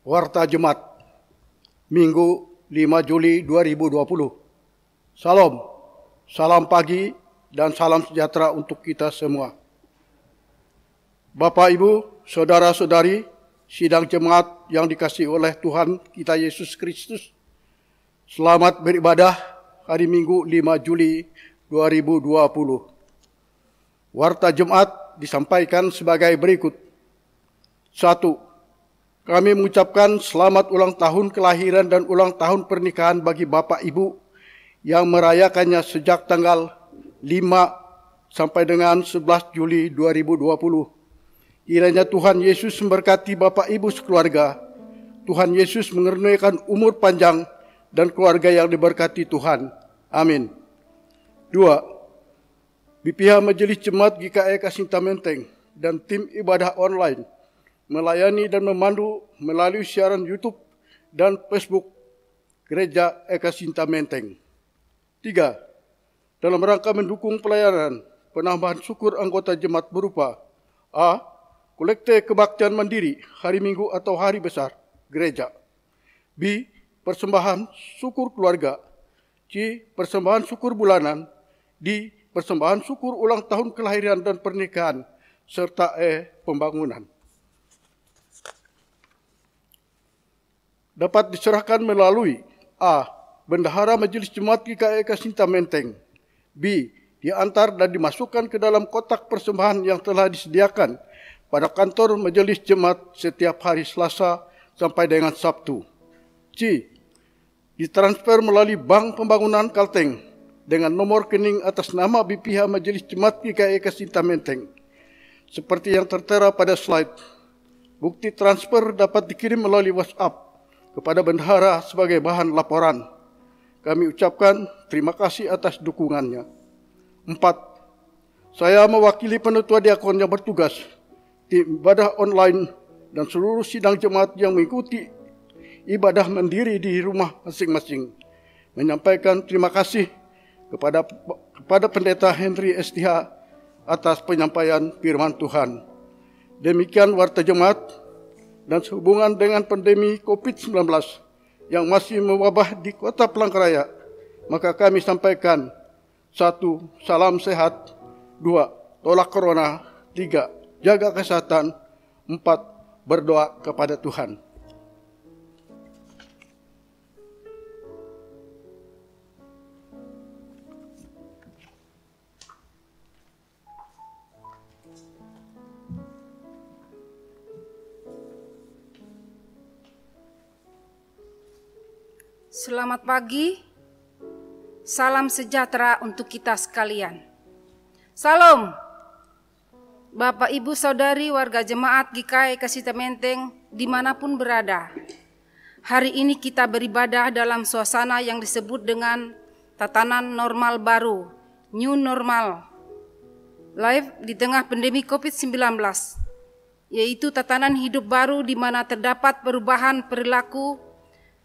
Warta Jemaat Minggu 5 Juli 2020. Salam, salam pagi dan salam sejahtera untuk kita semua. Bapak, Ibu, Saudara-saudari, sidang jemaat yang dikasihi oleh Tuhan kita Yesus Kristus, selamat beribadah hari Minggu 5 Juli 2020. Warta Jemaat disampaikan sebagai berikut. 1. Kami mengucapkan selamat ulang tahun kelahiran dan ulang tahun pernikahan bagi Bapak Ibu yang merayakannya sejak tanggal 5 sampai dengan 11 Juli 2020. Kiranya Tuhan Yesus memberkati Bapak Ibu sekeluarga. Tuhan Yesus mengaruniakan umur panjang dan keluarga yang diberkati Tuhan. Amin. 2. Di pihak Majelis Jemaat GKI Kasinta Menteng dan tim ibadah online melayani dan memandu melalui siaran YouTube dan Facebook Gereja Eka Sinta Menteng. 3. Dalam rangka mendukung pelayanan, penambahan syukur anggota jemaat berupa A. Kolekte kebaktian mandiri hari Minggu atau hari besar gereja. B. Persembahan syukur keluarga. C. Persembahan syukur bulanan. D. Persembahan syukur ulang tahun kelahiran dan pernikahan, serta pembangunan. Dapat diserahkan melalui A. Bendahara Majelis Jemaat GKI Kasinta Menteng. B. Diantar dan dimasukkan ke dalam kotak persembahan yang telah disediakan pada kantor Majelis Jemaat setiap hari Selasa sampai dengan Sabtu. C. Ditransfer melalui Bank Pembangunan Kalteng dengan nomor rekening atas nama BPH Majelis Jemaat GKI Kasinta Menteng. Seperti yang tertera pada slide, bukti transfer dapat dikirim melalui WhatsApp kepada bendahara sebagai bahan laporan. Kami ucapkan terima kasih atas dukungannya. 4. Saya mewakili penetua diakon yang bertugas, tim ibadah online dan seluruh sidang jemaat yang mengikuti ibadah mandiri di rumah masing-masing, menyampaikan terima kasih kepada Pendeta Henry STH atas penyampaian firman Tuhan. Demikian warta jemaat, dan sehubungan dengan pandemi COVID-19 yang masih mewabah di Kota Palangkaraya, maka kami sampaikan 1. Salam sehat. 2. Tolak corona. 3. Jaga kesehatan. 4. Berdoa kepada Tuhan. Selamat pagi, salam sejahtera untuk kita sekalian. Salam, Bapak, Ibu, Saudari, warga jemaat GKI Kasinta Menteng dimanapun berada. Hari ini kita beribadah dalam suasana yang disebut dengan tatanan normal baru, new normal, live di tengah pandemi COVID-19, yaitu tatanan hidup baru di mana terdapat perubahan perilaku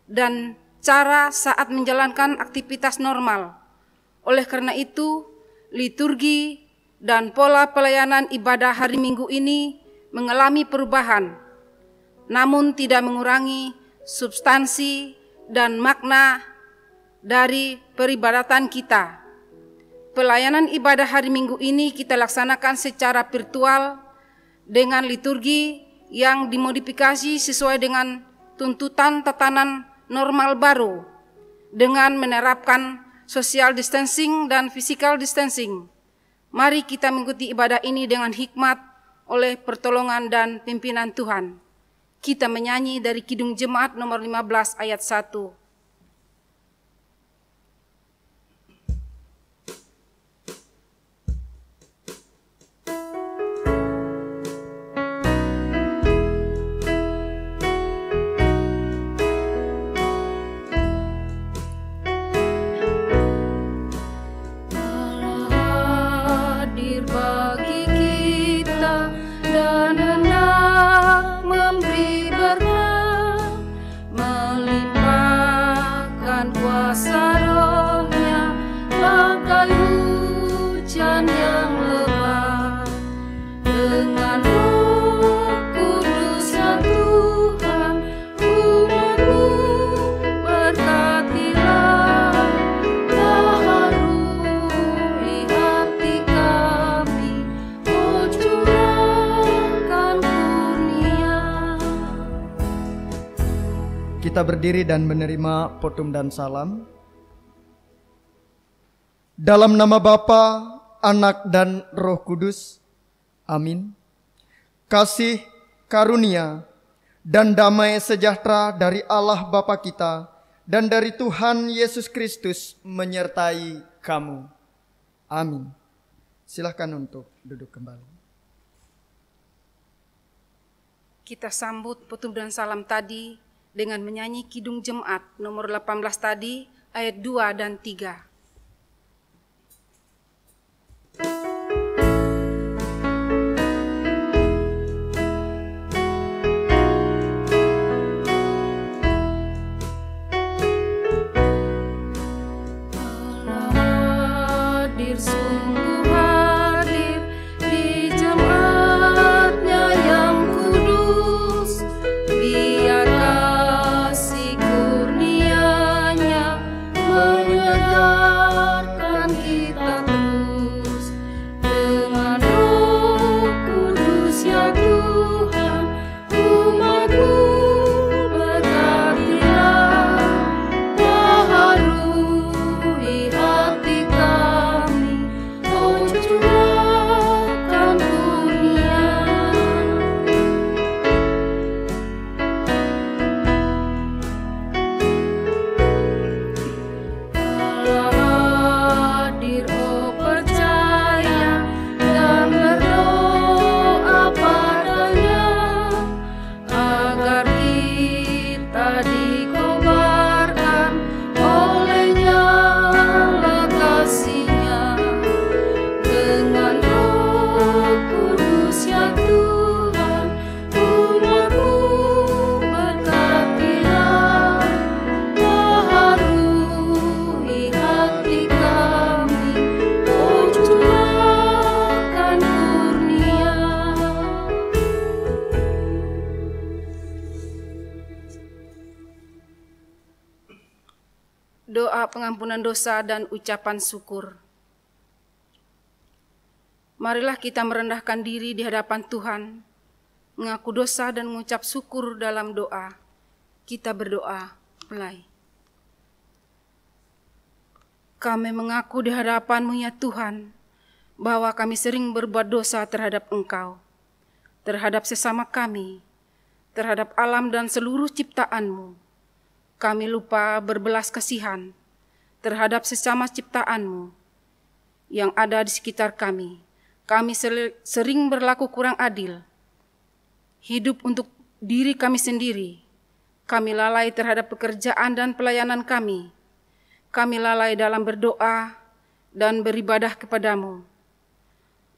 dan cara saat menjalankan aktivitas normal. Oleh karena itu, liturgi dan pola pelayanan ibadah hari Minggu ini mengalami perubahan, namun tidak mengurangi substansi dan makna dari peribadatan kita. Pelayanan ibadah hari Minggu ini kita laksanakan secara virtual dengan liturgi yang dimodifikasi sesuai dengan tuntutan tatanan normal baru dengan menerapkan social distancing dan physical distancing. Mari kita mengikuti ibadah ini dengan hikmat oleh pertolongan dan pimpinan Tuhan. Kita menyanyi dari Kidung Jemaat nomor 15 ayat 1. Memberi berkah, melimpah kita berdiri dan menerima potum dan salam. Dalam nama Bapa, Anak, dan Roh Kudus. Amin. Kasih, karunia, dan damai sejahtera dari Allah Bapa kita dan dari Tuhan Yesus Kristus menyertai kamu. Amin. Silakan untuk duduk kembali. Kita sambut potum dan salam tadi dengan menyanyi Kidung Jemaat nomor 18 tadi, ayat 2 dan 3. Doa pengampunan dosa dan ucapan syukur. Marilah kita merendahkan diri di hadapan Tuhan, mengaku dosa dan mengucap syukur dalam doa. Kita berdoa, mulai. Kami mengaku di hadapan-Mu ya Tuhan, bahwa kami sering berbuat dosa terhadap Engkau, terhadap sesama kami, terhadap alam dan seluruh ciptaan-Mu. Kami lupa berbelas kasihan terhadap sesama ciptaan-Mu yang ada di sekitar kami. Kami sering berlaku kurang adil, hidup untuk diri kami sendiri. Kami lalai terhadap pekerjaan dan pelayanan kami. Kami lalai dalam berdoa dan beribadah kepadamu.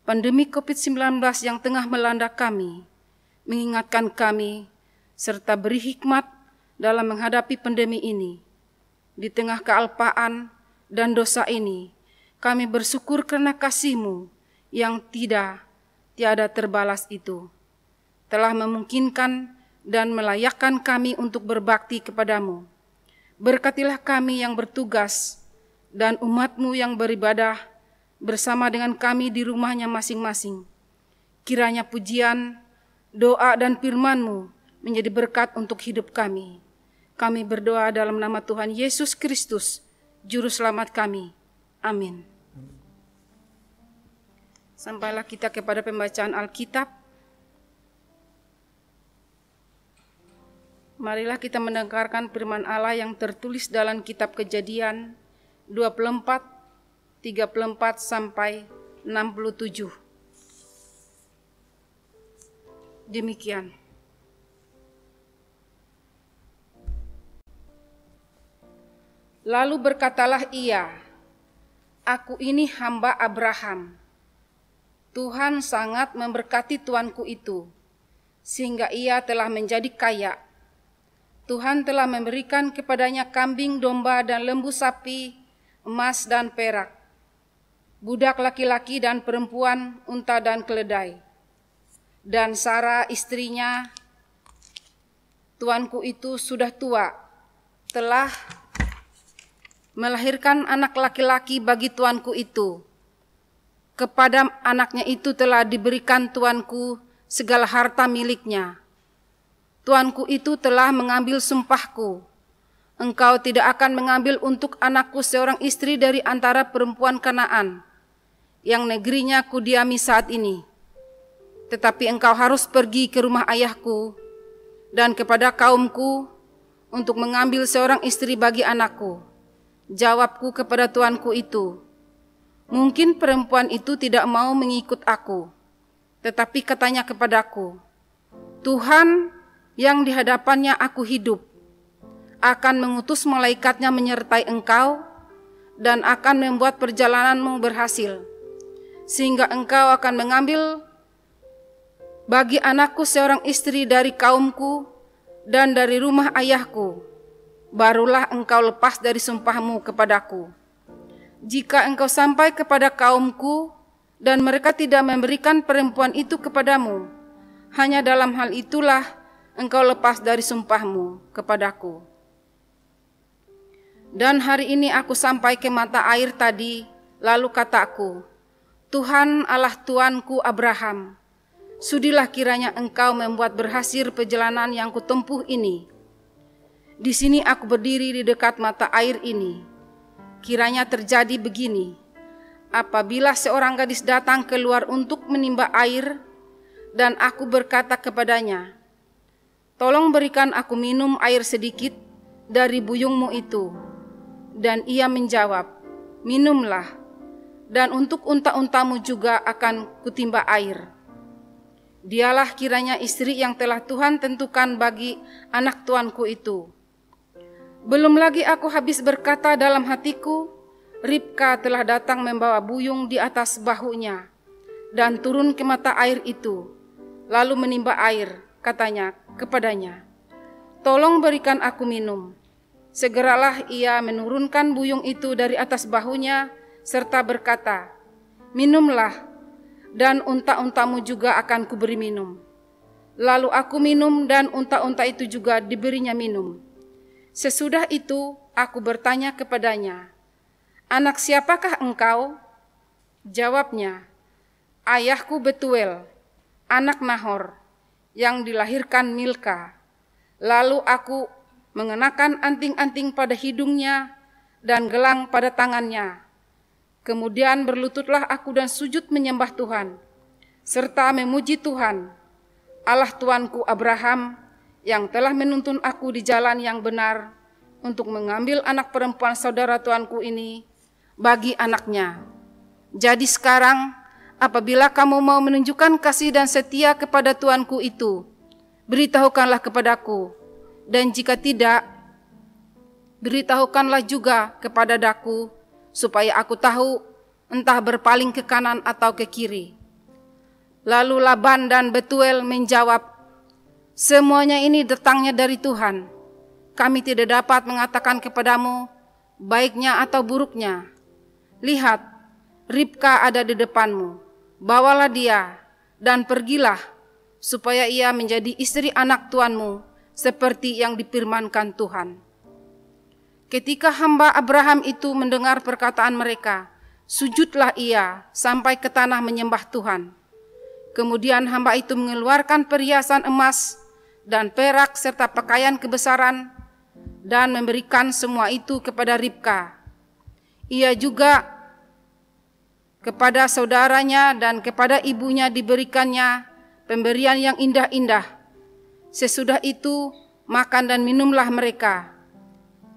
Pandemi COVID-19 yang tengah melanda kami mengingatkan kami serta beri hikmat dalam menghadapi pandemi ini. Di tengah kealpaan dan dosa ini, kami bersyukur karena kasih-Mu yang tiada terbalas itu, telah memungkinkan dan melayakkan kami untuk berbakti kepadamu. Berkatilah kami yang bertugas dan umat-Mu yang beribadah bersama dengan kami di rumahnya masing-masing. Kiranya pujian, doa, dan firman-Mu menjadi berkat untuk hidup kami. Kami berdoa dalam nama Tuhan Yesus Kristus, Juru Selamat kami. Amin. Sampailah kita kepada pembacaan Alkitab. Marilah kita mendengarkan firman Allah yang tertulis dalam kitab Kejadian 24, 34 sampai 67. Demikian. Lalu berkatalah ia, "Aku ini hamba Abraham. Tuhan sangat memberkati tuanku itu, sehingga ia telah menjadi kaya. Tuhan telah memberikan kepadanya kambing, domba, dan lembu sapi, emas dan perak, budak laki-laki dan perempuan, unta dan keledai. Dan Sara istrinya, tuanku itu sudah tua, telah melahirkan anak laki-laki bagi tuanku itu. Kepada anaknya itu telah diberikan tuanku segala harta miliknya. Tuanku itu telah mengambil sumpahku engkau tidak akan mengambil untuk anakku seorang istri dari antara perempuan Kanaan, yang negerinya kudiami saat ini. Tetapi engkau harus pergi ke rumah ayahku dan kepada kaumku untuk mengambil seorang istri bagi anakku. Jawabku kepada tuanku itu, mungkin perempuan itu tidak mau mengikut aku. Tetapi katanya kepadaku, Tuhan yang di hadapannya aku hidup, akan mengutus malaikatnya menyertai engkau dan akan membuat perjalananmu berhasil, sehingga engkau akan mengambil bagi anakku seorang istri dari kaumku dan dari rumah ayahku. Barulah engkau lepas dari sumpahmu kepadaku. Jika engkau sampai kepada kaumku dan mereka tidak memberikan perempuan itu kepadamu, hanya dalam hal itulah engkau lepas dari sumpahmu kepadaku. Dan hari ini aku sampai ke mata air tadi, lalu kataku, Tuhan Allah Tuanku Abraham, sudilah kiranya engkau membuat berhasil perjalanan yang kutempuh ini. Di sini aku berdiri di dekat mata air ini. Kiranya terjadi begini, apabila seorang gadis datang keluar untuk menimba air, dan aku berkata kepadanya, tolong berikan aku minum air sedikit dari buyungmu itu. Dan ia menjawab, minumlah, dan untuk unta-untamu juga akan kutimba air. Dialah kiranya istri yang telah Tuhan tentukan bagi anak tuanku itu. Belum lagi aku habis berkata dalam hatiku, Ribka telah datang membawa buyung di atas bahunya dan turun ke mata air itu, lalu menimba air. Katanya kepadanya, tolong berikan aku minum. Segeralah ia menurunkan buyung itu dari atas bahunya serta berkata, minumlah, dan unta-untamu juga akan kuberi minum. Lalu aku minum dan unta-unta itu juga diberinya minum. Sesudah itu aku bertanya kepadanya, anak siapakah engkau? Jawabnya, ayahku Betuel, anak Nahor, yang dilahirkan Milka. Lalu aku mengenakan anting-anting pada hidungnya dan gelang pada tangannya. Kemudian berlututlah aku dan sujud menyembah Tuhan, serta memuji Tuhan, Allah Tuanku Abraham, yang telah menuntun aku di jalan yang benar untuk mengambil anak perempuan saudara tuanku ini bagi anaknya. Jadi sekarang, apabila kamu mau menunjukkan kasih dan setia kepada tuanku itu, beritahukanlah kepadaku, dan jika tidak, beritahukanlah juga kepada daku, supaya aku tahu entah berpaling ke kanan atau ke kiri. Lalu Laban dan Betuel menjawab, semuanya ini datangnya dari Tuhan. Kami tidak dapat mengatakan kepadamu baiknya atau buruknya. Lihat, Ribka ada di depanmu. Bawalah dia dan pergilah, supaya ia menjadi istri anak tuanmu, seperti yang difirmankan Tuhan. Ketika hamba Abraham itu mendengar perkataan mereka, sujudlah ia sampai ke tanah menyembah Tuhan. Kemudian hamba itu mengeluarkan perhiasan emas dan perak serta pakaian kebesaran dan memberikan semua itu kepada Ribka. Ia juga kepada saudaranya dan kepada ibunya diberikannya pemberian yang indah-indah. Sesudah itu makan dan minumlah mereka,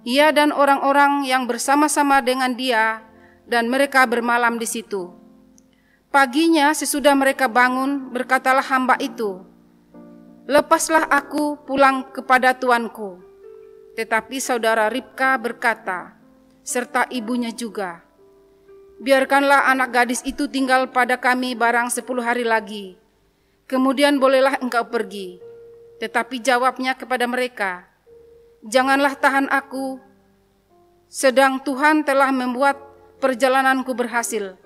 ia dan orang-orang yang bersama-sama dengan dia, dan mereka bermalam di situ. Paginya sesudah mereka bangun, berkatalah hamba itu, lepaslah aku pulang kepada tuanku. Tetapi saudara Ribka berkata, serta ibunya juga, biarkanlah anak gadis itu tinggal pada kami barang 10 hari lagi, kemudian bolehlah engkau pergi. Tetapi jawabnya kepada mereka, janganlah tahan aku, sedang Tuhan telah membuat perjalananku berhasil.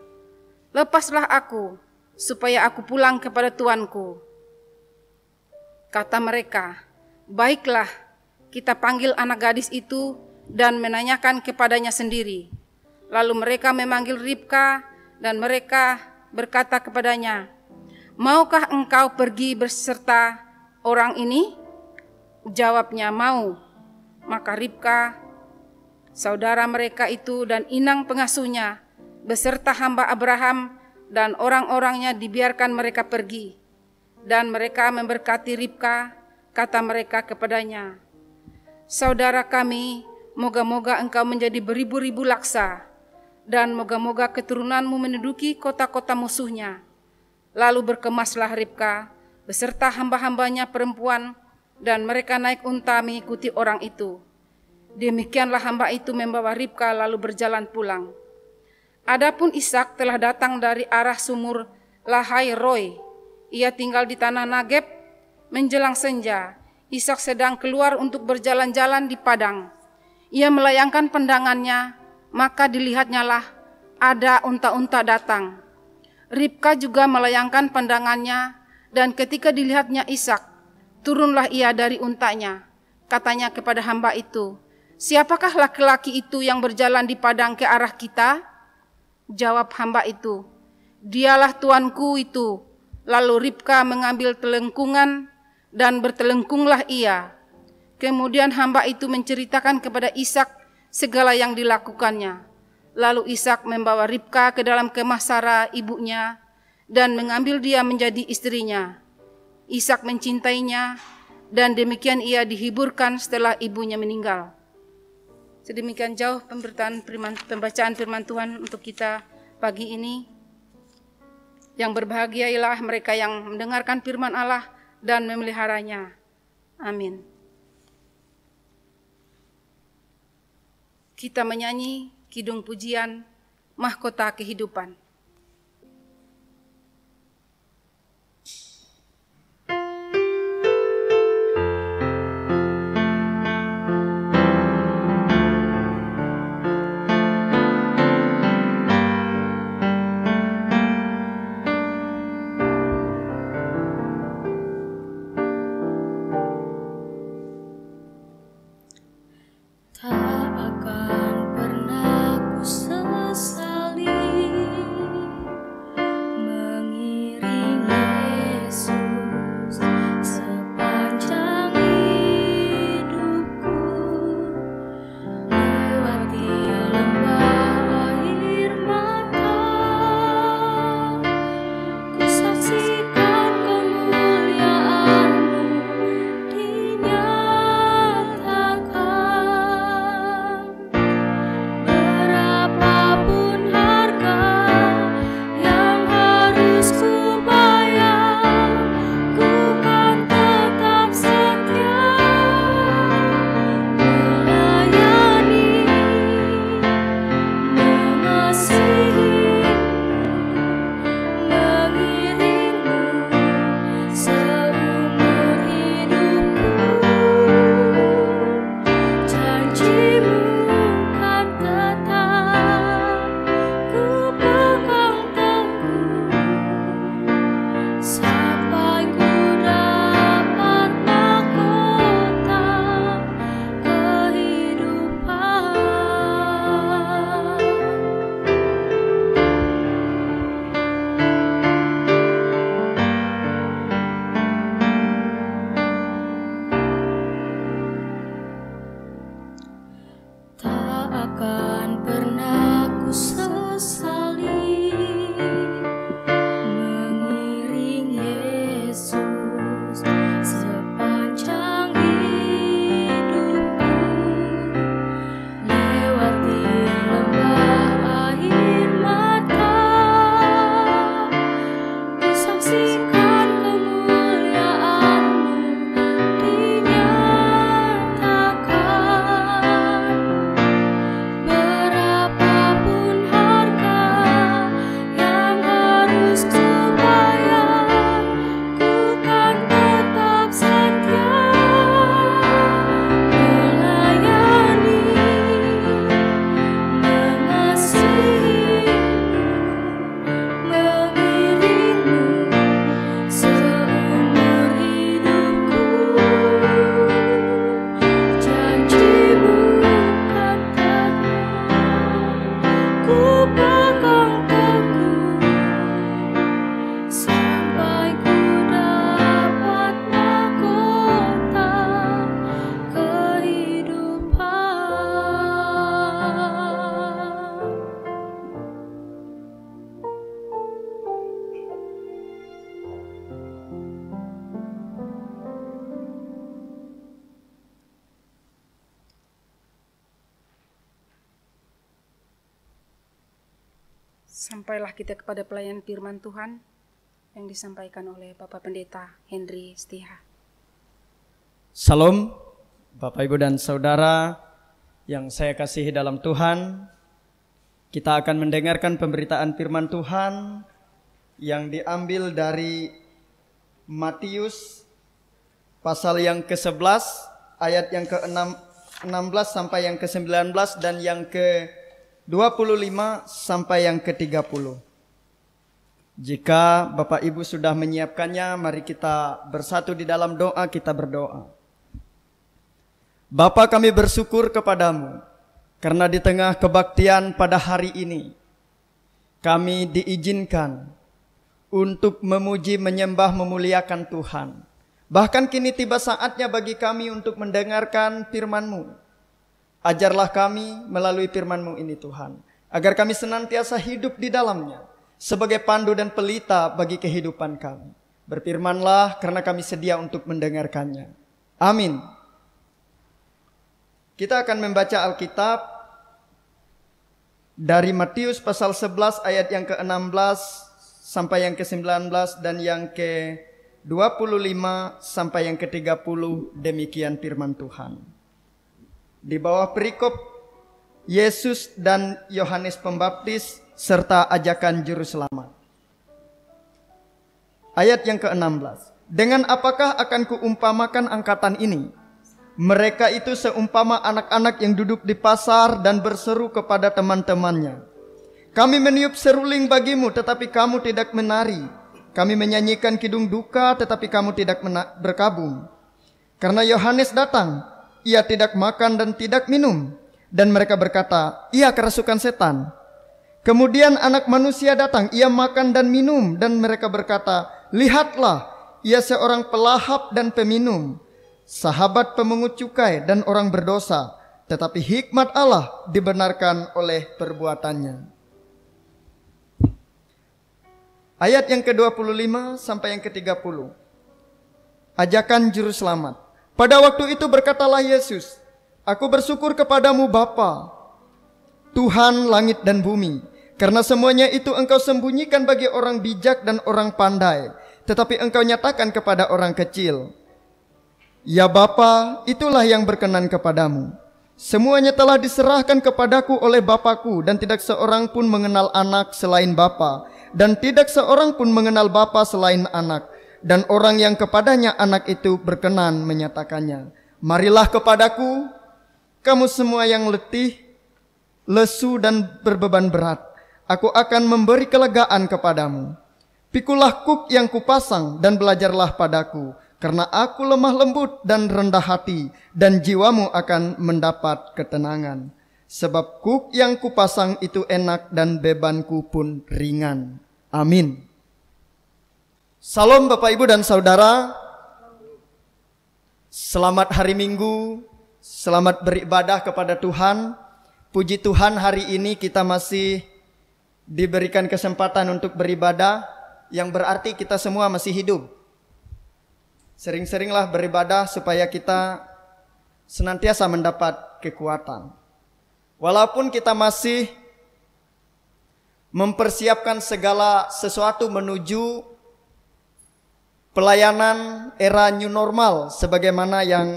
Lepaslah aku, supaya aku pulang kepada tuanku. Kata mereka, baiklah, kita panggil anak gadis itu dan menanyakan kepadanya sendiri. Lalu mereka memanggil Ribka dan mereka berkata kepadanya, maukah engkau pergi beserta orang ini? Jawabnya, mau. Maka Ribka saudara mereka itu dan inang pengasuhnya, beserta hamba Abraham dan orang-orangnya dibiarkan mereka pergi. Dan mereka memberkati Ribka, kata mereka kepadanya, "Saudara kami, moga-moga engkau menjadi beribu-ribu laksa, dan moga-moga keturunanmu menduduki kota-kota musuhnya." Lalu berkemaslah Ribka beserta hamba-hambanya perempuan, dan mereka naik unta mengikuti orang itu. Demikianlah hamba itu membawa Ribka lalu berjalan pulang. Adapun Ishak telah datang dari arah sumur Lahai Roi. Ia tinggal di tanah Nageb. Menjelang senja, Ishak sedang keluar untuk berjalan-jalan di padang. Ia melayangkan pandangannya, maka dilihatnyalah ada unta-unta datang. Ribka juga melayangkan pandangannya, dan ketika dilihatnya Ishak, turunlah ia dari untanya. Katanya kepada hamba itu, "Siapakah laki-laki itu yang berjalan di padang ke arah kita?" Jawab hamba itu, "Dialah tuanku itu." Lalu Ribka mengambil telengkungan dan bertelengkunglah ia. Kemudian hamba itu menceritakan kepada Ishak segala yang dilakukannya. Lalu Ishak membawa Ribka ke dalam kemah Sara ibunya dan mengambil dia menjadi istrinya. Ishak mencintainya dan demikian ia dihiburkan setelah ibunya meninggal. Sedemikian jauh pembacaan firman Tuhan untuk kita pagi ini. Yang berbahagia ialah mereka yang mendengarkan firman Allah dan memeliharanya. Amin. Kita menyanyi kidung pujian Mahkota Kehidupan. Tak akan pernah ku sesali Sampailah kita kepada pelayanan firman Tuhan yang disampaikan oleh Bapak Pendeta Henry Setiha. Salam, Bapak Ibu dan Saudara yang saya kasihi dalam Tuhan. Kita akan mendengarkan pemberitaan firman Tuhan yang diambil dari Matius pasal yang ke-11 ayat yang ke-16 sampai yang ke-19 dan yang ke-25 sampai yang ke-30. Jika Bapak Ibu sudah menyiapkannya, mari kita bersatu di dalam doa, kita berdoa. Bapa, kami bersyukur kepadamu karena di tengah kebaktian pada hari ini kami diizinkan untuk memuji, menyembah, memuliakan Tuhan. Bahkan kini tiba saatnya bagi kami untuk mendengarkan firman-Mu. Ajarlah kami melalui firman-Mu ini Tuhan, agar kami senantiasa hidup di dalamnya sebagai pandu dan pelita bagi kehidupan kami. Berfirmanlah karena kami sedia untuk mendengarkannya. Amin. Kita akan membaca Alkitab dari Matius pasal 11 ayat yang ke-16 sampai yang ke-19 dan yang ke-25 sampai yang ke-30. Demikian firman Tuhan. Di bawah perikop Yesus dan Yohanes Pembaptis serta ajakan juru selamat. Ayat yang ke-16. Dengan apakah akan kuumpamakan angkatan ini? Mereka itu seumpama anak-anak yang duduk di pasar dan berseru kepada teman-temannya. Kami meniup seruling bagimu, tetapi kamu tidak menari. Kami menyanyikan kidung duka, tetapi kamu tidak berkabung. Karena Yohanes datang, ia tidak makan dan tidak minum. Dan mereka berkata, ia kerasukan setan. Kemudian anak manusia datang, ia makan dan minum. Dan mereka berkata, lihatlah, ia seorang pelahap dan peminum, sahabat pemungut cukai dan orang berdosa. Tetapi hikmat Allah dibenarkan oleh perbuatannya. Ayat yang ke-25 sampai yang ke-30. Ajakan juru selamat. Pada waktu itu berkatalah Yesus, aku bersyukur kepadamu Bapa, Tuhan langit dan bumi, karena semuanya itu engkau sembunyikan bagi orang bijak dan orang pandai, tetapi engkau nyatakan kepada orang kecil. Ya Bapa, itulah yang berkenan kepadamu. Semuanya telah diserahkan kepadaku oleh Bapakku, dan tidak seorang pun mengenal anak selain Bapa, dan tidak seorang pun mengenal Bapa selain anak, dan orang yang kepadanya anak itu berkenan menyatakannya. Marilah kepadaku, kamu semua yang letih, lesu dan berbeban berat, aku akan memberi kelegaan kepadamu. Pikulah kuk yang kupasang dan belajarlah padaku, karena aku lemah lembut dan rendah hati, dan jiwamu akan mendapat ketenangan. Sebab kuk yang kupasang itu enak dan bebanku pun ringan. Amin. Salam Bapak Ibu dan Saudara. Selamat hari Minggu. Selamat beribadah kepada Tuhan. Puji Tuhan, hari ini kita masih diberikan kesempatan untuk beribadah, yang berarti kita semua masih hidup. Sering-seringlah beribadah supaya kita senantiasa mendapat kekuatan. Walaupun kita masih mempersiapkan segala sesuatu menuju pelayanan era new normal, sebagaimana yang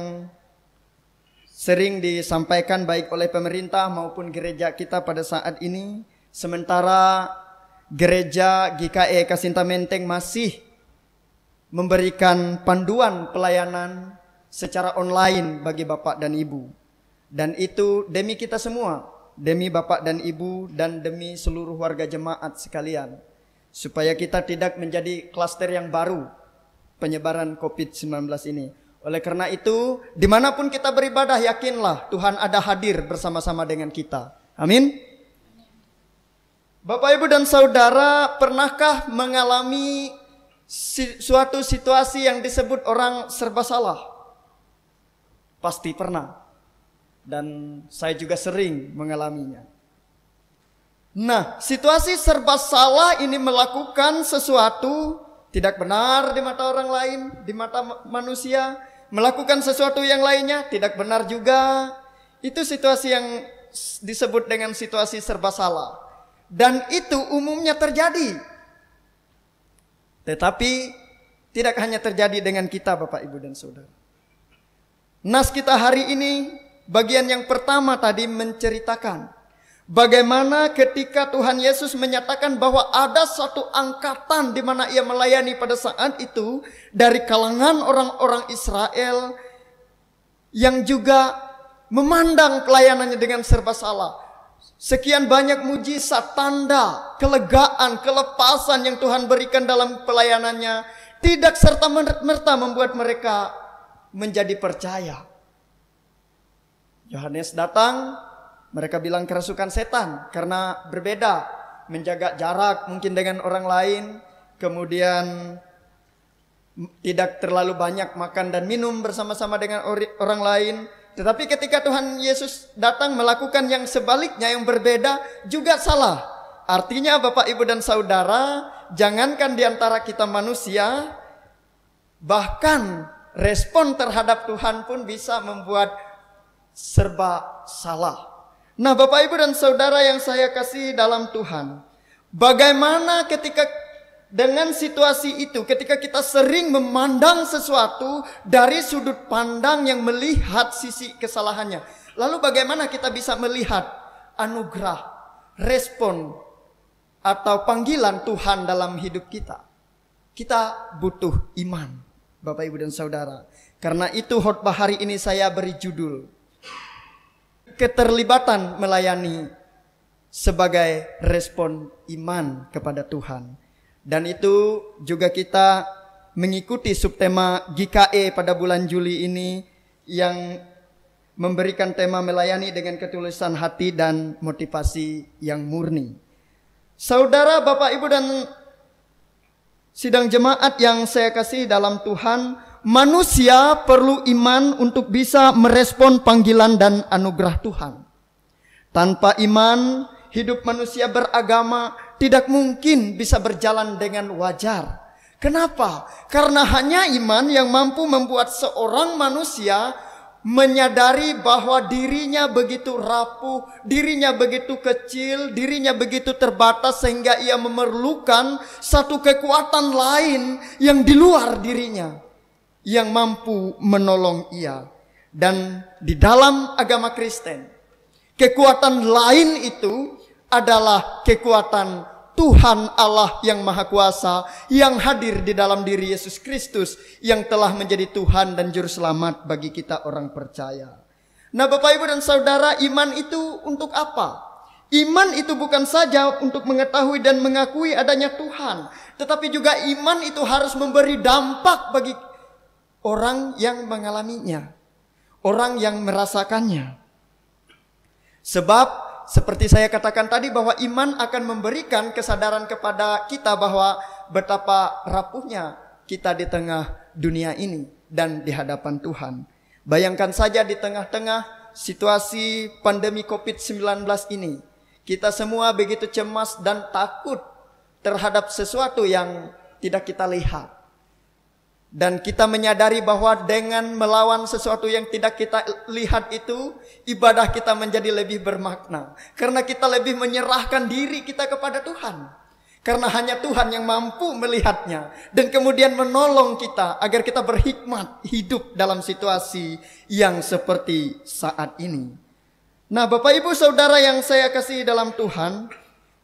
sering disampaikan baik oleh pemerintah maupun gereja kita pada saat ini. Sementara gereja GKI Kasinta Menteng masih memberikan panduan pelayanan secara online bagi Bapak dan Ibu. Dan itu demi kita semua, demi Bapak dan Ibu dan demi seluruh warga jemaat sekalian, supaya kita tidak menjadi klaster yang baru penyebaran COVID-19 ini. Oleh karena itu, dimanapun kita beribadah, yakinlah Tuhan ada hadir bersama-sama dengan kita. Amin. Bapak, Ibu dan Saudara, pernahkah mengalami suatu situasi yang disebut orang serba salah? Pasti pernah. Dan saya juga sering mengalaminya. Nah, situasi serba salah ini melakukan sesuatu tidak benar di mata orang lain, di mata manusia. Melakukan sesuatu yang lainnya tidak benar juga. Itu situasi yang disebut dengan situasi serba salah. Dan itu umumnya terjadi. Tetapi tidak hanya terjadi dengan kita Bapak Ibu dan Saudara. Nas kita hari ini bagian yang pertama tadi menceritakan bagaimana ketika Tuhan Yesus menyatakan bahwa ada suatu angkatan di mana ia melayani pada saat itu dari kalangan orang-orang Israel yang juga memandang pelayanannya dengan serba salah. Sekian banyak mujizat, tanda, kelegaan, kelepasan yang Tuhan berikan dalam pelayanannya tidak serta-merta membuat mereka menjadi percaya. Yohanes datang, mereka bilang kerasukan setan karena berbeda, menjaga jarak mungkin dengan orang lain, kemudian tidak terlalu banyak makan dan minum bersama-sama dengan orang lain. Tetapi ketika Tuhan Yesus datang melakukan yang sebaliknya, yang berbeda, juga salah. Artinya Bapak Ibu dan Saudara, jangankan di antara kita manusia, bahkan respon terhadap Tuhan pun bisa membuat serba salah. Nah Bapak Ibu dan Saudara yang saya kasih dalam Tuhan, bagaimana ketika dengan situasi itu, ketika kita sering memandang sesuatu dari sudut pandang yang melihat sisi kesalahannya, lalu bagaimana kita bisa melihat anugerah, respon atau panggilan Tuhan dalam hidup kita? Kita butuh iman Bapak Ibu dan Saudara. Karena itu khotbah hari ini saya beri judul keterlibatan melayani sebagai respon iman kepada Tuhan. Dan itu juga kita mengikuti subtema GKE pada bulan Juli ini yang memberikan tema melayani dengan ketulusan hati dan motivasi yang murni. Saudara, Bapak, Ibu dan sidang jemaat yang saya kasih dalam Tuhan, manusia perlu iman untuk bisa merespon panggilan dan anugerah Tuhan. Tanpa iman, hidup manusia beragama tidak mungkin bisa berjalan dengan wajar. Kenapa? Karena hanya iman yang mampu membuat seorang manusia menyadari bahwa dirinya begitu rapuh, dirinya begitu kecil, dirinya begitu terbatas sehingga ia memerlukan satu kekuatan lain yang di luar dirinya yang mampu menolong ia. Dan di dalam agama Kristen, kekuatan lain itu adalah kekuatan Tuhan Allah yang Maha Kuasa yang hadir di dalam diri Yesus Kristus yang telah menjadi Tuhan dan Juru Selamat bagi kita orang percaya. Nah Bapak Ibu dan Saudara, iman itu untuk apa? Iman itu bukan saja untuk mengetahui dan mengakui adanya Tuhan, tetapi juga iman itu harus memberi dampak bagi orang yang mengalaminya, orang yang merasakannya. Sebab seperti saya katakan tadi bahwa iman akan memberikan kesadaran kepada kita bahwa betapa rapuhnya kita di tengah dunia ini dan di hadapan Tuhan. Bayangkan saja di tengah-tengah situasi pandemi COVID-19 ini, kita semua begitu cemas dan takut terhadap sesuatu yang tidak kita lihat. Dan kita menyadari bahwa dengan melawan sesuatu yang tidak kita lihat itu, ibadah kita menjadi lebih bermakna. Karena kita lebih menyerahkan diri kita kepada Tuhan. Karena hanya Tuhan yang mampu melihatnya. Dan kemudian menolong kita agar kita berhikmat hidup dalam situasi yang seperti saat ini. Nah Bapak Ibu Saudara yang saya kasih dalam Tuhan,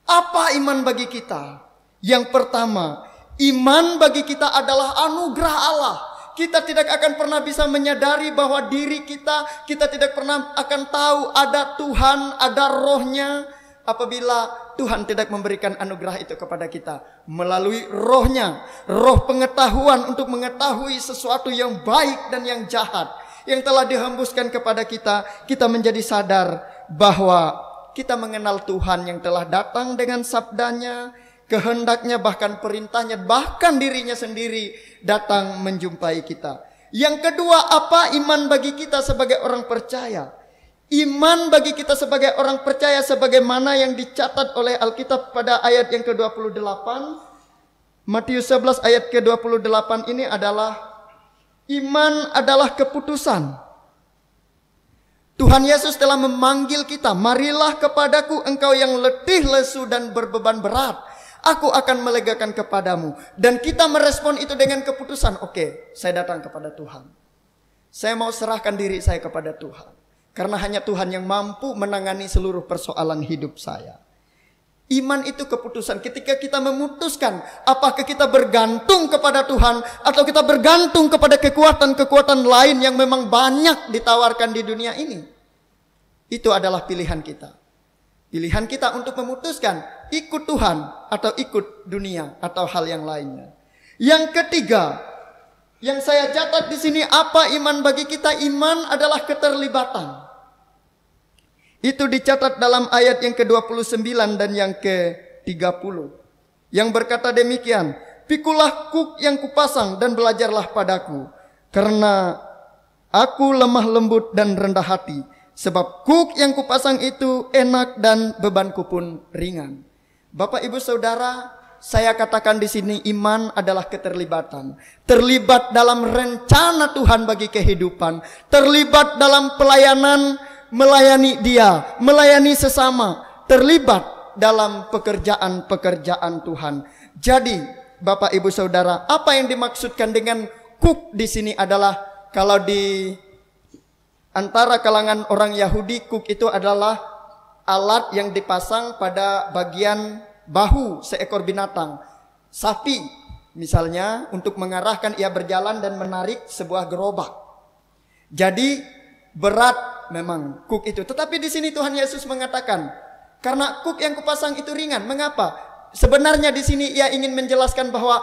apa iman bagi kita? Yang pertama, iman bagi kita adalah anugerah Allah. Kita tidak akan pernah bisa menyadari bahwa diri kita tidak pernah akan tahu ada Tuhan, ada rohnya, apabila Tuhan tidak memberikan anugerah itu kepada kita. Melalui rohnya, roh pengetahuan untuk mengetahui sesuatu yang baik dan yang jahat, yang telah dihembuskan kepada kita, kita menjadi sadar bahwa kita mengenal Tuhan yang telah datang dengan sabdanya, kehendaknya, bahkan perintahnya, bahkan dirinya sendiri datang menjumpai kita. Yang kedua, apa iman bagi kita sebagai orang percaya? Iman bagi kita sebagai orang percaya sebagaimana yang dicatat oleh Alkitab pada ayat yang ke-28. Matius 11 ayat ke-28 ini adalah iman adalah keputusan. Tuhan Yesus telah memanggil kita, marilah kepadaku engkau yang letih, lesu dan berbeban berat. Aku akan melegakan kepadamu. Dan kita merespon itu dengan keputusan, oke, saya datang kepada Tuhan. Saya mau serahkan diri saya kepada Tuhan. Karena hanya Tuhan yang mampu menangani seluruh persoalan hidup saya. Iman itu keputusan. Ketika kita memutuskan apakah kita bergantung kepada Tuhan atau kita bergantung kepada kekuatan-kekuatan lain yang memang banyak ditawarkan di dunia ini. Itu adalah pilihan kita. Pilihan kita untuk memutuskan ikut Tuhan atau ikut dunia atau hal yang lainnya. Yang ketiga, yang saya catat di sini, apa iman bagi kita? Iman adalah keterlibatan. Itu dicatat dalam ayat yang ke-29 dan yang ke-30. Yang berkata demikian, pikulah kuk yang kupasang dan belajarlah padaku. Karena aku lemah lembut dan rendah hati. Sebab kuk yang kupasang itu enak dan bebanku pun ringan. Bapak ibu saudara, saya katakan di sini iman adalah keterlibatan. Terlibat dalam rencana Tuhan bagi kehidupan. Terlibat dalam pelayanan, melayani dia, melayani sesama, terlibat dalam pekerjaan-pekerjaan Tuhan. Jadi, Bapak Ibu Saudara, apa yang dimaksudkan dengan kuk di sini adalah, kalau di antara kalangan orang Yahudi, kuk itu adalah alat yang dipasang pada bagian bahu seekor binatang. Sapi misalnya, untuk mengarahkan ia berjalan dan menarik sebuah gerobak. Jadi berat memang kuk itu. Tetapi di sini Tuhan Yesus mengatakan, karena kuk yang kupasang itu ringan. Mengapa? Sebenarnya di sini ia ingin menjelaskan bahwa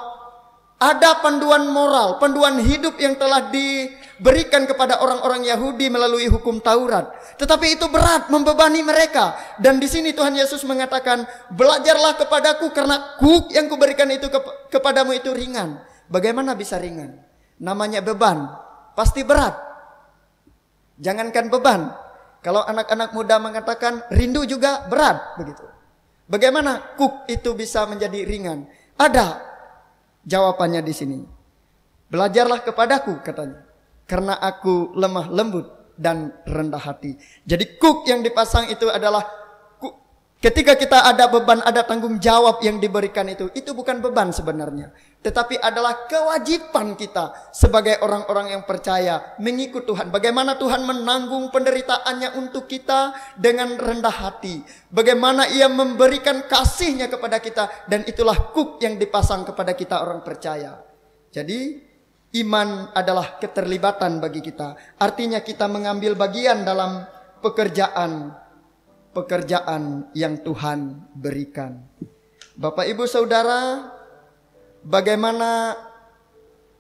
ada panduan moral, panduan hidup yang telah diberikan kepada orang-orang Yahudi melalui hukum Taurat. Tetapi itu berat, membebani mereka. Dan di sini Tuhan Yesus mengatakan, belajarlah kepadaku karena kuk yang kuberikan itu kepadamu itu ringan. Bagaimana bisa ringan? Namanya beban, pasti berat. Jangankan beban, kalau anak-anak muda mengatakan rindu juga berat begitu. Bagaimana kuk itu bisa menjadi ringan? Ada jawabannya di sini. Belajarlah kepadaku katanya, karena aku lemah lembut dan rendah hati. Jadi kuk yang dipasang itu adalah ketika kita ada beban, ada tanggung jawab yang diberikan itu bukan beban sebenarnya. Tetapi adalah kewajiban kita sebagai orang-orang yang percaya mengikut Tuhan. Bagaimana Tuhan menanggung penderitaannya untuk kita dengan rendah hati. Bagaimana ia memberikan kasihnya kepada kita. Dan itulah kuk yang dipasang kepada kita orang percaya. Jadi iman adalah keterlibatan bagi kita. Artinya kita mengambil bagian dalam pekerjaan yang Tuhan berikan. Bapak ibu saudara, bagaimana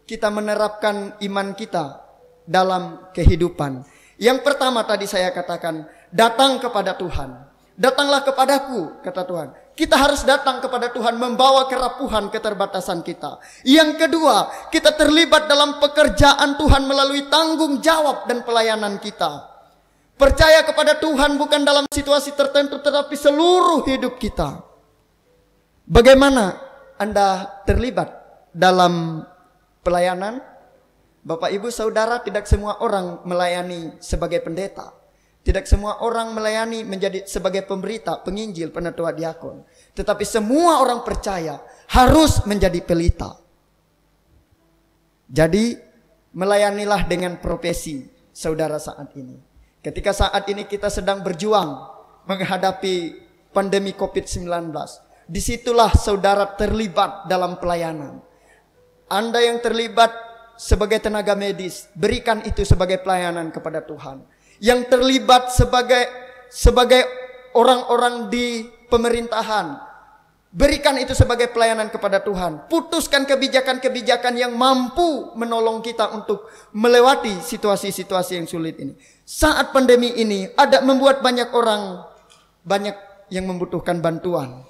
kita menerapkan iman kita dalam kehidupan? Yang pertama tadi saya katakan, datang kepada Tuhan. Datanglah kepadaku, kata Tuhan. Kita harus datang kepada Tuhan membawa kerapuhan keterbatasan kita. Yang kedua, kita terlibat dalam pekerjaan Tuhan melalui tanggung jawab dan pelayanan kita. Percaya kepada Tuhan bukan dalam situasi tertentu, tetapi seluruh hidup kita. Bagaimana Anda terlibat dalam pelayanan? Bapak ibu saudara, tidak semua orang melayani sebagai pendeta. Tidak semua orang melayani menjadi sebagai pemberita, penginjil, penatua, diakon. Tetapi semua orang percaya harus menjadi pelita. Jadi melayanilah dengan profesi saudara saat ini. Ketika saat ini kita sedang berjuang menghadapi pandemi COVID-19. Disitulah saudara terlibat dalam pelayanan. Anda yang terlibat sebagai tenaga medis, berikan itu sebagai pelayanan kepada Tuhan. Yang terlibat sebagai orang-orang di pemerintahan, berikan itu sebagai pelayanan kepada Tuhan. Putuskan kebijakan-kebijakan yang mampu menolong kita untuk melewati situasi-situasi yang sulit ini. Saat pandemi ini ada membuat banyak yang membutuhkan bantuan,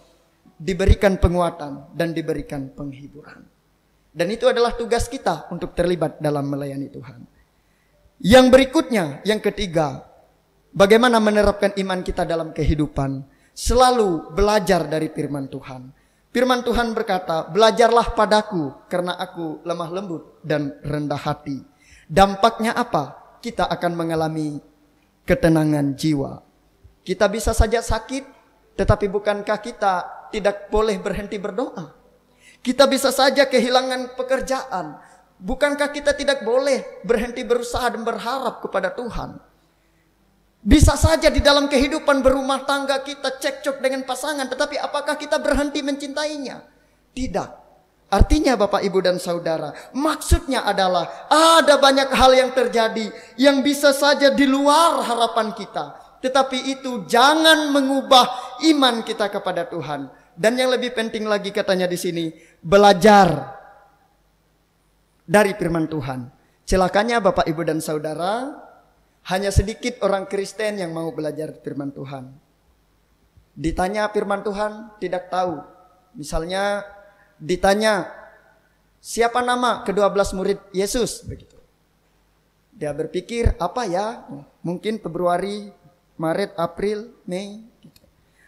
diberikan penguatan dan diberikan penghiburan. Dan itu adalah tugas kita untuk terlibat dalam melayani Tuhan. Yang berikutnya, yang ketiga, bagaimana menerapkan iman kita dalam kehidupan? Selalu belajar dari firman Tuhan. Firman Tuhan berkata, belajarlah padaku karena aku lemah lembut dan rendah hati. Dampaknya apa? Kita akan mengalami ketenangan jiwa. Kita bisa saja sakit, tetapi bukankah kita tidak boleh berhenti berdoa? Kita bisa saja kehilangan pekerjaan, bukankah kita tidak boleh berhenti berusaha dan berharap kepada Tuhan? Bisa saja di dalam kehidupan berumah tangga kita cekcok dengan pasangan, tetapi apakah kita berhenti mencintainya? Tidak. Artinya Bapak, Ibu, dan Saudara, maksudnya adalah ada banyak hal yang terjadi yang bisa saja di luar harapan kita. Tetapi itu jangan mengubah iman kita kepada Tuhan. Dan yang lebih penting lagi katanya di sini, belajar dari firman Tuhan. Celakanya Bapak, Ibu, dan Saudara, hanya sedikit orang Kristen yang mau belajar firman Tuhan. Ditanya firman Tuhan, tidak tahu. Misalnya ditanya, siapa nama ke-12 murid Yesus? Begitu. Dia berpikir, apa ya? Mungkin Februari, Maret, April, Mei.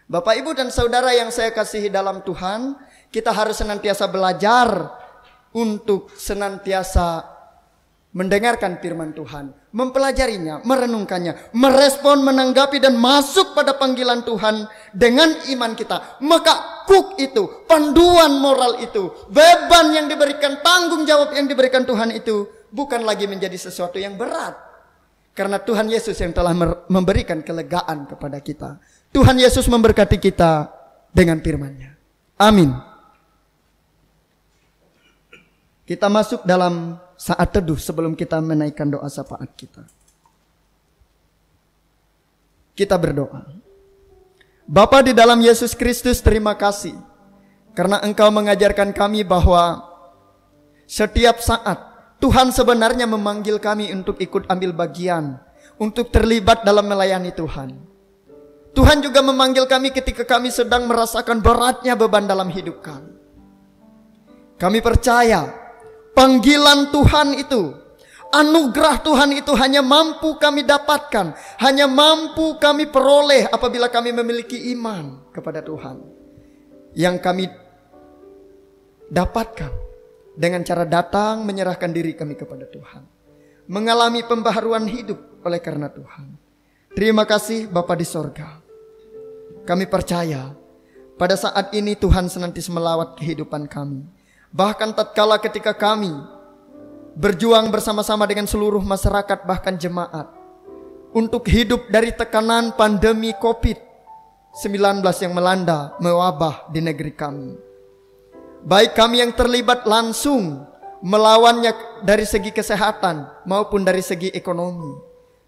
Bapak, Ibu, dan Saudara yang saya kasihi dalam Tuhan, kita harus senantiasa belajar untuk senantiasa mendengarkan firman Tuhan, mempelajarinya, merenungkannya, merespon, menanggapi, dan masuk pada panggilan Tuhan dengan iman kita. Maka kuk itu, panduan moral itu, beban yang diberikan, tanggung jawab yang diberikan Tuhan itu bukan lagi menjadi sesuatu yang berat. Karena Tuhan Yesus yang telah memberikan kelegaan kepada kita. Tuhan Yesus memberkati kita dengan firman-Nya. Amin. Kita masuk dalam saat teduh sebelum kita menaikkan doa syafaat kita. Kita berdoa. Bapa di dalam Yesus Kristus, terima kasih karena Engkau mengajarkan kami bahwa setiap saat Tuhan sebenarnya memanggil kami untuk ikut ambil bagian, untuk terlibat dalam melayani Tuhan. Tuhan juga memanggil kami ketika kami sedang merasakan beratnya beban dalam hidup kami. Kami percaya panggilan Tuhan itu, anugerah Tuhan itu hanya mampu kami dapatkan, hanya mampu kami peroleh apabila kami memiliki iman kepada Tuhan. Yang kami dapatkan dengan cara datang menyerahkan diri kami kepada Tuhan. Mengalami pembaharuan hidup oleh karena Tuhan. Terima kasih Bapa di sorga. Kami percaya pada saat ini Tuhan senantiasa melawat kehidupan kami. Bahkan tatkala ketika kami berjuang bersama-sama dengan seluruh masyarakat bahkan jemaat untuk hidup dari tekanan pandemi COVID-19 yang melanda mewabah di negeri kami. Baik kami yang terlibat langsung melawannya dari segi kesehatan maupun dari segi ekonomi,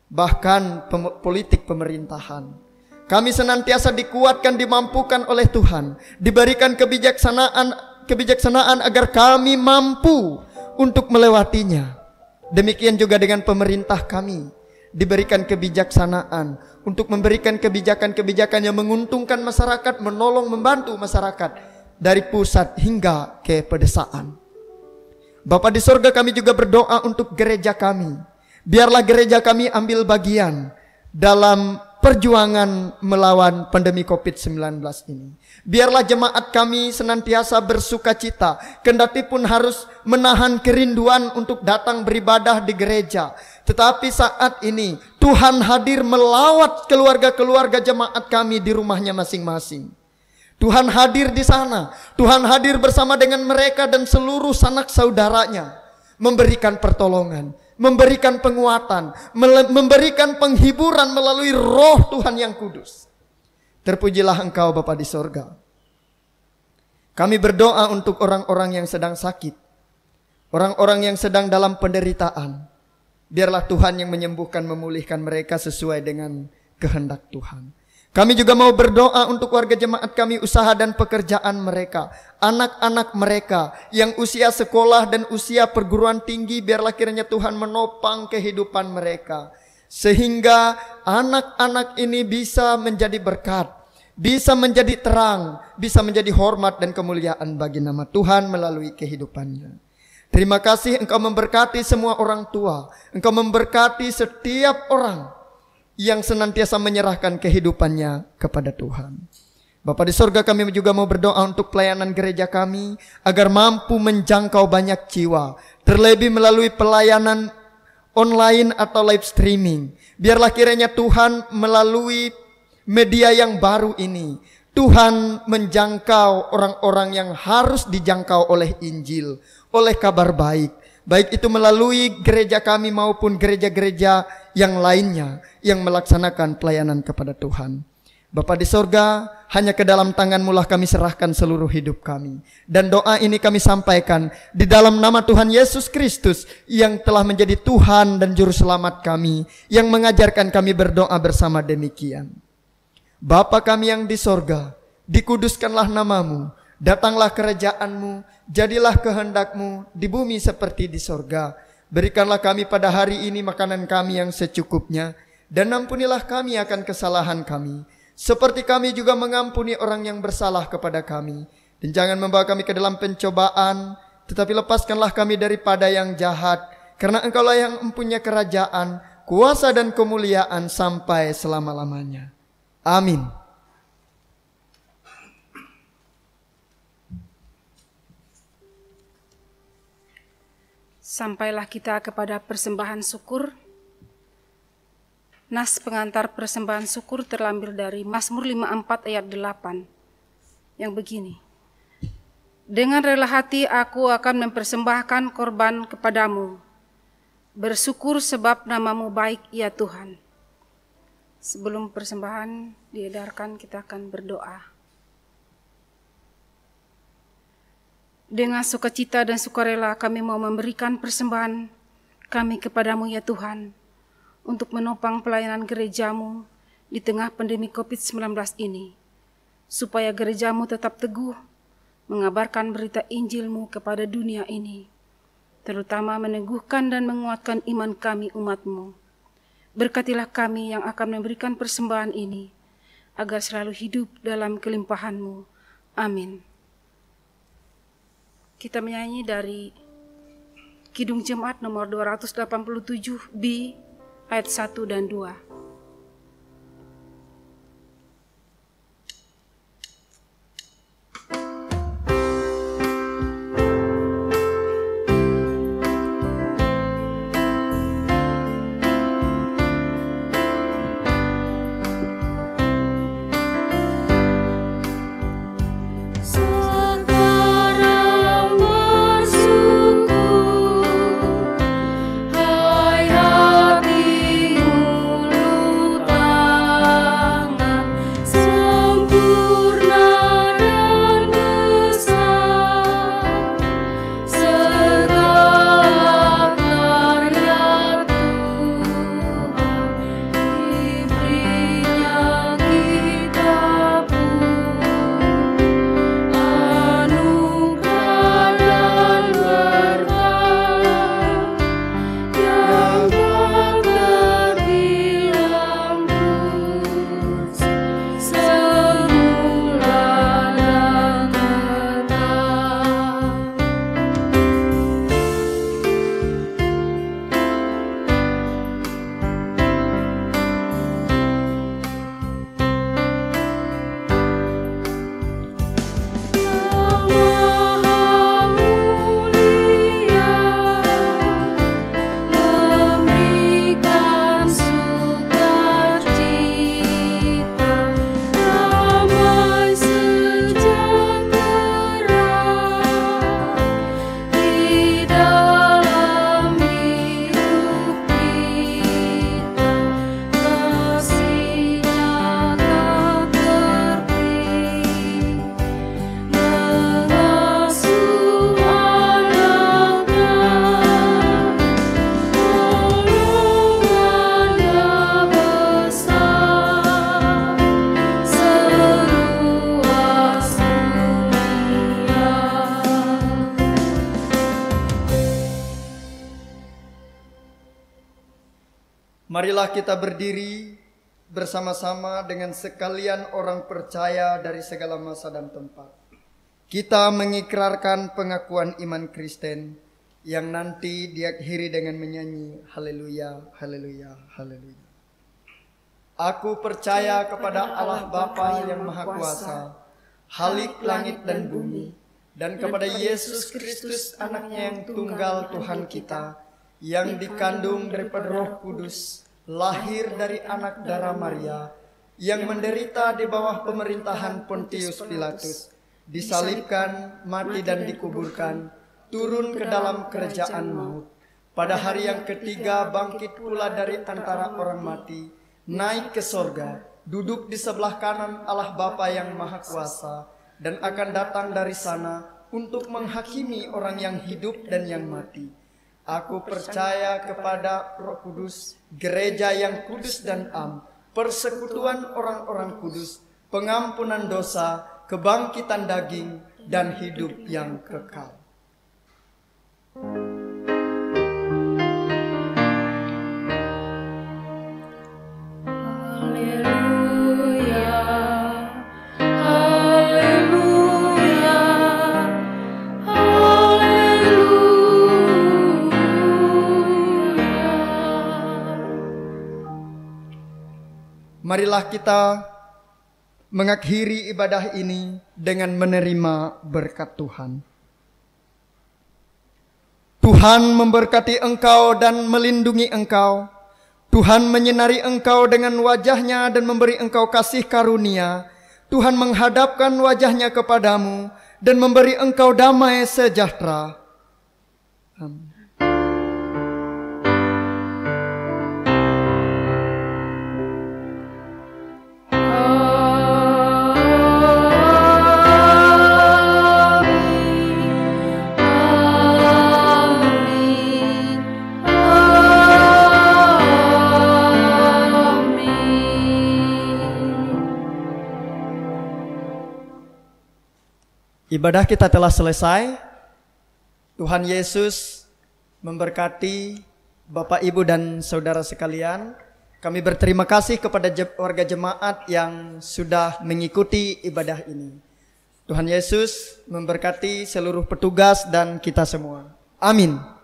bahkan politik pemerintahan. Kami senantiasa dikuatkan, dimampukan oleh Tuhan, diberikan kebijaksanaan agar kami mampu untuk melewatinya. Demikian juga dengan pemerintah kami, diberikan kebijaksanaan untuk memberikan kebijakan-kebijakan yang menguntungkan masyarakat, menolong, membantu masyarakat dari pusat hingga ke pedesaan. Bapa di sorga, kami juga berdoa untuk gereja kami. Biarlah gereja kami ambil bagian dalam perjuangan melawan pandemi COVID-19 ini. Biarlah jemaat kami senantiasa bersuka cita, kendati pun harus menahan kerinduan untuk datang beribadah di gereja. Tetapi saat ini Tuhan hadir melawat keluarga-keluarga jemaat kami di rumahnya masing-masing. Tuhan hadir di sana. Tuhan hadir bersama dengan mereka dan seluruh sanak saudaranya, memberikan pertolongan, memberikan penguatan, memberikan penghiburan melalui Roh Tuhan yang kudus. Terpujilah Engkau Bapa di sorga. Kami berdoa untuk orang-orang yang sedang sakit, orang-orang yang sedang dalam penderitaan. Biarlah Tuhan yang menyembuhkan, memulihkan mereka sesuai dengan kehendak Tuhan. Kami juga mau berdoa untuk warga jemaat kami, usaha dan pekerjaan mereka, anak-anak mereka yang usia sekolah dan usia perguruan tinggi. Biarlah kiranya Tuhan menopang kehidupan mereka, sehingga anak-anak ini bisa menjadi berkat, bisa menjadi terang, bisa menjadi hormat dan kemuliaan bagi nama Tuhan melalui kehidupannya. Terima kasih Engkau memberkati semua orang tua, Engkau memberkati setiap orang yang senantiasa menyerahkan kehidupannya kepada Tuhan. Bapa di sorga, kami juga mau berdoa untuk pelayanan gereja kami agar mampu menjangkau banyak jiwa, terlebih melalui pelayanan online atau live streaming. Biarlah kiranya Tuhan melalui media yang baru ini, Tuhan menjangkau orang-orang yang harus dijangkau oleh Injil, oleh kabar baik. Baik itu melalui gereja kami maupun gereja-gereja yang lainnya yang melaksanakan pelayanan kepada Tuhan. Bapa di sorga, hanya ke dalam tangan-Mu lah kami serahkan seluruh hidup kami. Dan doa ini kami sampaikan di dalam nama Tuhan Yesus Kristus yang telah menjadi Tuhan dan Juru Selamat kami, yang mengajarkan kami berdoa bersama demikian. Bapa kami yang di sorga, dikuduskanlah nama-Mu, datanglah kerajaan-Mu, jadilah kehendak-Mu di bumi seperti di sorga. Berikanlah kami pada hari ini makanan kami yang secukupnya, dan ampunilah kami akan kesalahan kami, seperti kami juga mengampuni orang yang bersalah kepada kami. Dan jangan membawa kami ke dalam pencobaan, tetapi lepaskanlah kami daripada yang jahat. Karena Engkaulah yang mempunyai kerajaan, kuasa dan kemuliaan sampai selama-lamanya. Amin. Sampailah kita kepada persembahan syukur. Nas pengantar persembahan syukur terambil dari Mazmur 54 ayat 8 yang begini. Dengan rela hati aku akan mempersembahkan korban kepadamu. Bersyukur sebab nama-Mu baik ya Tuhan. Sebelum persembahan diedarkan, kita akan berdoa. Dengan sukacita dan sukarela kami mau memberikan persembahan kami kepadamu ya Tuhan, untuk menopang pelayanan gerejamu di tengah pandemi COVID-19 ini, supaya gerejamu tetap teguh mengabarkan berita Injil-Mu kepada dunia ini, terutama meneguhkan dan menguatkan iman kami umat-Mu. Berkatilah kami yang akan memberikan persembahan ini, agar selalu hidup dalam kelimpahan-Mu. Amin. Kita menyanyi dari Kidung Jemaat nomor 287B, ayat 1 dan 2. Marilah kita berdiri bersama-sama dengan sekalian orang percaya dari segala masa dan tempat. Kita mengikrarkan pengakuan iman Kristen yang nanti diakhiri dengan menyanyi haleluya, haleluya, haleluya. Aku percaya kepada Allah Bapa yang Maha Kuasa, Khalik langit dan bumi, dan kepada Yesus Kristus anaknya yang tunggal Tuhan kita, yang dikandung daripada Roh Kudus, lahir dari anak darah Maria, yang menderita di bawah pemerintahan Pontius Pilatus, disalibkan, mati dan dikuburkan, turun ke dalam kerajaan maut. Pada hari yang ketiga bangkit pula dari antara orang mati, naik ke sorga, duduk di sebelah kanan Allah Bapa yang Maha Kuasa, dan akan datang dari sana untuk menghakimi orang yang hidup dan yang mati. Aku percaya kepada Roh Kudus, gereja yang kudus dan am, persekutuan orang-orang kudus, pengampunan dosa, kebangkitan daging, dan hidup yang kekal. Marilah kita mengakhiri ibadah ini dengan menerima berkat Tuhan. Tuhan memberkati engkau dan melindungi engkau. Tuhan menyinari engkau dengan wajah-Nya dan memberi engkau kasih karunia. Tuhan menghadapkan wajah-Nya kepadamu dan memberi engkau damai sejahtera. Amin. Ibadah kita telah selesai. Tuhan Yesus memberkati Bapak, Ibu, dan saudara sekalian. Kami berterima kasih kepada warga jemaat yang sudah mengikuti ibadah ini. Tuhan Yesus memberkati seluruh petugas dan kita semua. Amin.